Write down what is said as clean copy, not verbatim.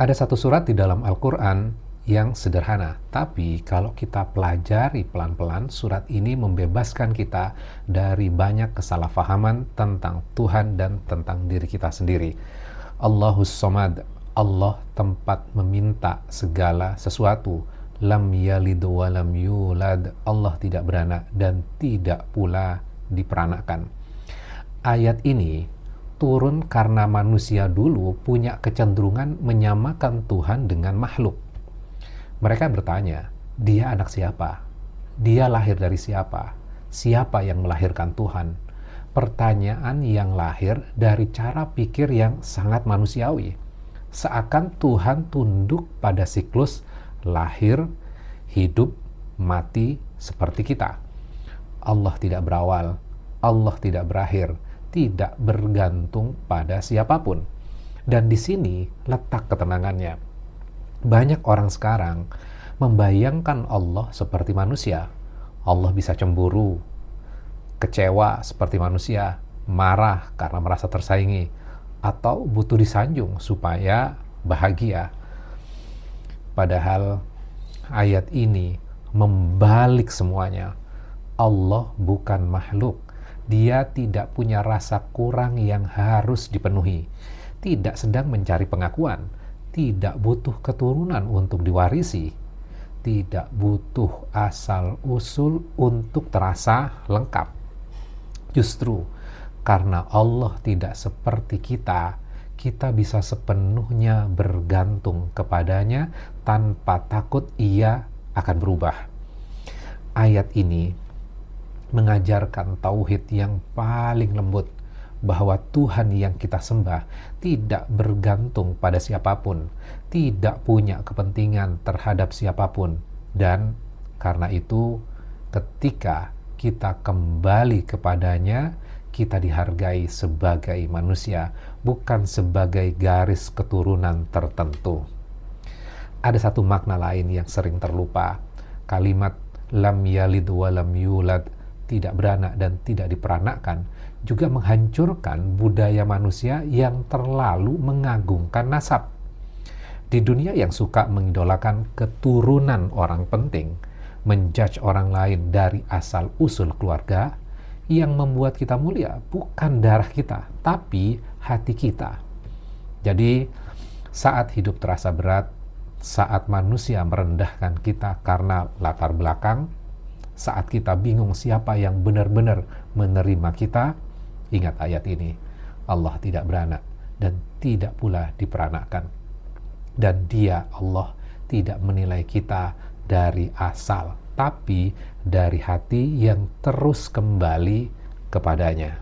Ada satu surat di dalam Al-Quran yang sederhana, tapi kalau kita pelajari pelan-pelan, surat ini membebaskan kita dari banyak kesalahpahaman tentang Tuhan dan tentang diri kita sendiri. Allahus Somad, Allah tempat meminta segala sesuatu. Lam yalid wa lam yulad, Allah tidak beranak dan tidak pula diperanakan. Ayat ini turun karena manusia dulu punya kecenderungan menyamakan Tuhan dengan makhluk. Mereka bertanya, dia anak siapa? Dia lahir dari siapa? Siapa yang melahirkan Tuhan? Pertanyaan yang lahir dari cara pikir yang sangat manusiawi. Seakan Tuhan tunduk pada siklus lahir, hidup, mati seperti kita. Allah tidak berawal, Allah tidak berakhir, tidak bergantung pada siapapun. Dan di sini letak ketenangannya. Banyak orang sekarang membayangkan Allah seperti manusia. Allah bisa cemburu, kecewa seperti manusia, marah karena merasa tersaingi, atau butuh disanjung supaya bahagia. Padahal ayat ini membalik semuanya. Allah bukan makhluk. Dia tidak punya rasa kurang yang harus dipenuhi, tidak sedang mencari pengakuan, tidak butuh keturunan untuk diwarisi, tidak butuh asal-usul untuk terasa lengkap. Justru karena Allah tidak seperti kita, kita bisa sepenuhnya bergantung kepadanya tanpa takut ia akan berubah. Ayat ini mengajarkan tauhid yang paling lembut, bahwa Tuhan yang kita sembah tidak bergantung pada siapapun, tidak punya kepentingan terhadap siapapun, dan karena itu ketika kita kembali kepadanya, kita dihargai sebagai manusia, bukan sebagai garis keturunan tertentu. Ada satu makna lain yang sering terlupa. Kalimat lam yalid wa lam yulad, tidak beranak dan tidak diperanakkan, juga menghancurkan budaya manusia yang terlalu mengagungkan nasab. Di dunia yang suka mengidolakan keturunan orang penting, menjudge orang lain dari asal-usul keluarga, yang membuat kita mulia bukan darah kita, tapi hati kita. Jadi, saat hidup terasa berat, saat manusia merendahkan kita karena latar belakang, saat kita bingung siapa yang benar-benar menerima kita, ingat ayat ini. Allah tidak beranak dan tidak pula diperanakkan. Dan Dia, Allah, tidak menilai kita dari asal, tapi dari hati yang terus kembali kepadanya.